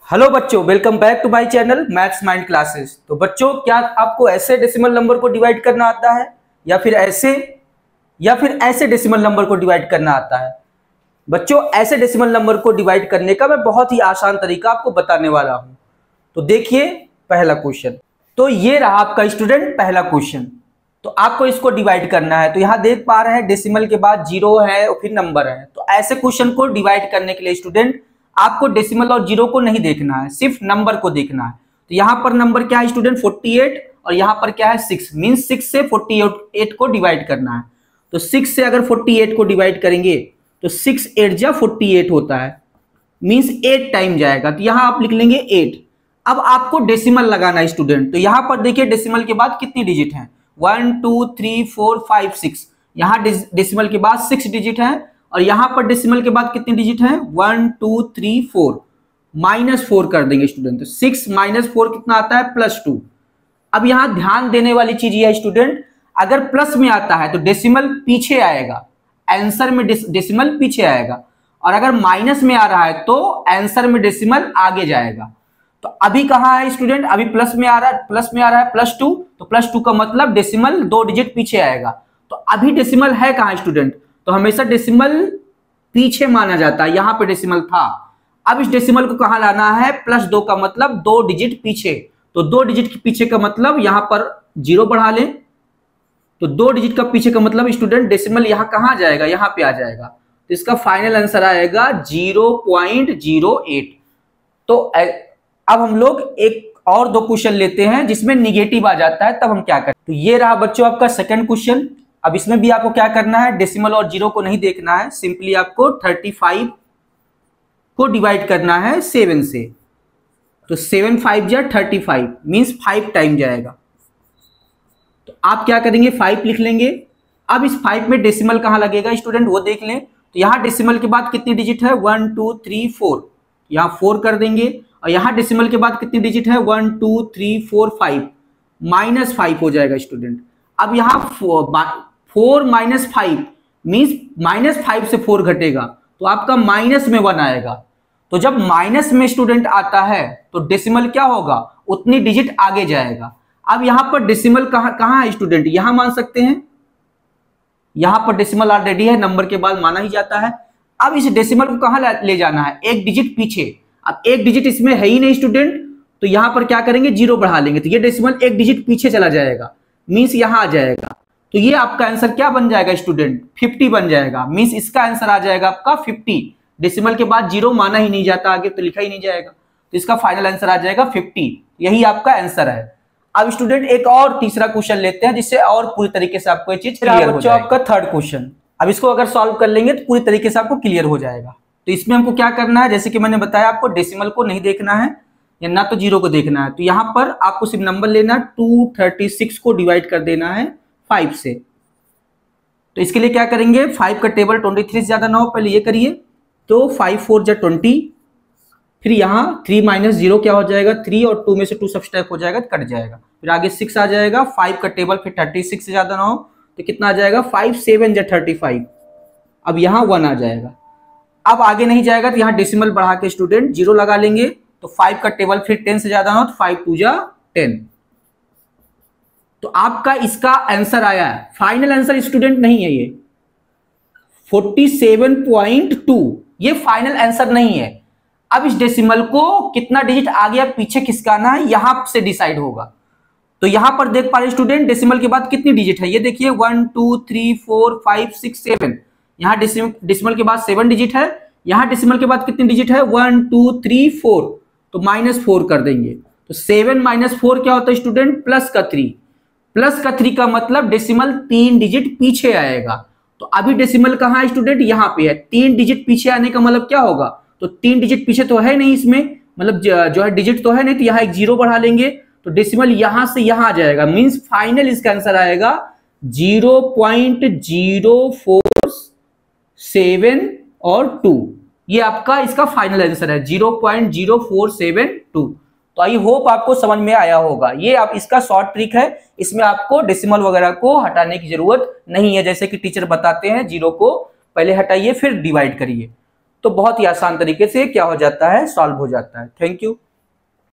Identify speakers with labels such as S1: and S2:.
S1: Hello बच्चों, welcome back to my channel Maths Mind Classes. तो बच्चों, क्या आपको ऐसे डेसिमल नंबर को डिवाइड करना आता है या फिर ऐसे डेसिमल नंबर को डिवाइड करना आता है? बच्चों, ऐसे डेसिमल नंबर को डिवाइड करने का मैं बहुत ही आसान तरीका आपको बताने वाला हूं। तो देखिए पहला क्वेश्चन। तो ये रहा आपका स्टूडेंट पहला क्वेश्चन। तो आपको इसको डिवाइड करना है। तो यहां देख पा रहे हैं डेसिमल के बाद जीरो है और फिर नंबर है। तो ऐसे क्वेश्चन को डिवाइड करने के लिए स्टूडेंट आपको डेसिमल और जीरो को नहीं देखना है, सिर्फ नंबर को देखना है। तो यहां पर नंबर क्या है स्टूडेंट 48 और यहां पर क्या है 6, मींस 6 से 48 को डिवाइड करना है। तो 6 से अगर 48 को डिवाइड करेंगे तो 6 8 जा 48 होता है, मींस 8 टाइम जाएगा। तो यहां आप लिख लेंगे 8। अब आपको डेसिमल लगाना है स्टूडेंट। तो यहां पर देखिए डेसिमल के बाद कितनी डिजिट है, 1 2 3 4 5 6। यहां डेसिमल के बाद 6 डिजिट है और यहां पर डेसिमल के बाद कितनी डिजिट है 1 2 3 4। -4 कर देंगे स्टूडेंट। तो 6 - 4 कितना आता है +2। अब यहां ध्यान देने वाली चीज ये है स्टूडेंट, अगर प्लस में आता है तो डेसिमल पीछे आएगा, आंसर में डेसिमल पीछे आएगा, और अगर माइनस में आ रहा है तो आंसर में डेसिमल आगे जाएगा। तो अभी कहां है स्टूडेंट, अभी प्लस में आ रहा है +2। तो +2 का मतलब डेसिमल 2 डिजिट पीछे आएगा। तो अभी डेसिमल है कहां स्टूडेंट, तो हमेशा डेसिमल पीछे माना जाता है। यहां पे डेसिमल था, अब इस डेसिमल को कहां लाना है, +2 का मतलब 2 डिजिट पीछे। तो 2 डिजिट के पीछे का मतलब यहां पर 0 बढ़ा लें। तो 2 डिजिट का पीछे का मतलब स्टूडेंट डेसिमल यहां कहां जाएगा, यहां पे आ जाएगा। तो इसका फाइनल आंसर आएगा 0.08। तो अब हम लोग एक और दो क्वेश्चन लेते हैं जिसमें निगेटिव आ जाता है, तब हम क्या करें। तो ये रहा बच्चों आपका सेकंड क्वेश्चन। अब इसमें भी आपको क्या करना है, डेसिमल और जीरो को नहीं देखना है, सिंपली आपको 35 को डिवाइड करना है 7 से। तो 7 5 जा 35, मींस 5 टाइम जाएगा। तो आप क्या करेंगे, 5 लिख लेंगे। अब इस 5 में डेसिमल कहां लगेगा स्टूडेंट वो देख लें। तो यहां डेसिमल के बाद कितनी डिजिट है 1 2 3 4, यहां 4 कर देंगे। और यहां डेसिमल के बाद कितनी डिजिट है 1 2 3 4 5, -5 हो जाएगा स्टूडेंट। अब यहां 4 - 5 मीन्स -5 से 4 घटेगा तो आपका माइनस में 1 आएगा। तो जब माइनस में स्टूडेंट आता है तो डेसिमल क्या होगा, उतनी डिजिट आगे जाएगा। अब यहां पर डेसिमल कहां है स्टूडेंट, यहां मान सकते हैं, यहां पर डेसिमल ऑलरेडी है, नंबर के बाद माना ही जाता है। अब इस डेसिमल को कहां ले जाना है, एक डिजिट पीछे। अब एक डिजिट इसमें है ही नहीं स्टूडेंट, तो यहां पर क्या करेंगे 0 बढ़ा लेंगे। तो ये डेसिमल एक डिजिट पीछे चला जाएगा, मीन्स यहां आ जाएगा। तो ये आपका आंसर क्या बन जाएगा स्टूडेंट, 50 बन जाएगा। मींस इसका आंसर आ जाएगा आपका 50। डेसिमल के बाद 0 माना ही नहीं जाता, आगे तो लिखा ही नहीं जाएगा। तो इसका फाइनल आंसर आ जाएगा 50। यही आपका आंसर है। अब स्टूडेंट एक और तीसरा क्वेश्चन लेते हैं जिससे और पूरी तरीके से आपको ये चीज क्लियर हो जाएगा। आपका थर्ड क्वेश्चन, अब इसको अगर सॉल्व कर लेंगे तो पूरी तरीके से आपको क्लियर हो जाएगा। तो इसमें हमको क्या करना है, जैसे कि मैंने बताया आपको डेसिमल को नहीं देखना है या ना तो जीरो को देखना है। तो यहां पर आपको सिर्फ नंबर लेना है, 236 को डिवाइड कर देना है 5 से। तो इसके लिए क्या करेंगे, 5 का टेबल 23 से ज्यादा ना हो, पहले ये करिए। तो 5 4 जा 20, फिर यहाँ 3 - 0 क्या हो जाएगा 3, और 2 में से 2 सब्सट्रैक्ट हो जाएगा तो कट जाएगा। फिर आगे 6 आ जाएगा, 5 का टेबल फिर 36 से ज्यादा ना हो तो कितना आ जाएगा 5 7 जा 35। अब यहाँ 1 आ जाएगा। अब आगे नहीं जाएगा तो यहाँ डेसिमल बढ़ा के स्टूडेंट 0 लगा लेंगे। तो 5 का टेबल फिर 10 से ज्यादा ना हो तो 5 2 जा 10। तो आपका इसका आंसर आया है, फाइनल आंसर स्टूडेंट नहीं है ये 47.2, ये फाइनल आंसर नहीं है। अब इस डेसिमल को कितना डिजिट आगे या पीछे खिसकाना है यहां से डिसाइड होगा। तो यहां पर देख पा रहे स्टूडेंट डेसिमल के बाद कितनी डिजिट है, ये देखिए 1 2 3 4 5 6 7। यहां डेसिमल के बाद 7 डिजिट है, यहां डेसिमल के बाद कितनी डिजिट है 1 2 3 4, तो -4 कर देंगे। तो 7 - 4 क्या होता है स्टूडेंट, +3। +3 का मतलब डेसिमल 3 डिजिट पीछे आएगा। तो अभी डेसिमल कहां है स्टूडेंट, यहां पे है। 3 डिजिट पीछे आने का मतलब क्या होगा, तो 3 डिजिट पीछे तो है नहीं इसमें, मतलब जो है डिजिट तो है नहीं, तो यहाँ एक 0 बढ़ा लेंगे तो डेसिमल यहां से यहां आ जाएगा। मींस फाइनल इसका आंसर आएगा 0.0472 और 2। ये आपका इसका फाइनल आंसर है 0.0472। तो आई होप आपको समझ में आया होगा। ये आप इसका शॉर्ट ट्रिक है, इसमें आपको डेसिमल वगैरह को हटाने की जरूरत नहीं है। जैसे कि टीचर बताते हैं 0 को पहले हटाइए फिर डिवाइड करिए। तो बहुत ही आसान तरीके से क्या हो जाता है, सॉल्व हो जाता है। Thank you.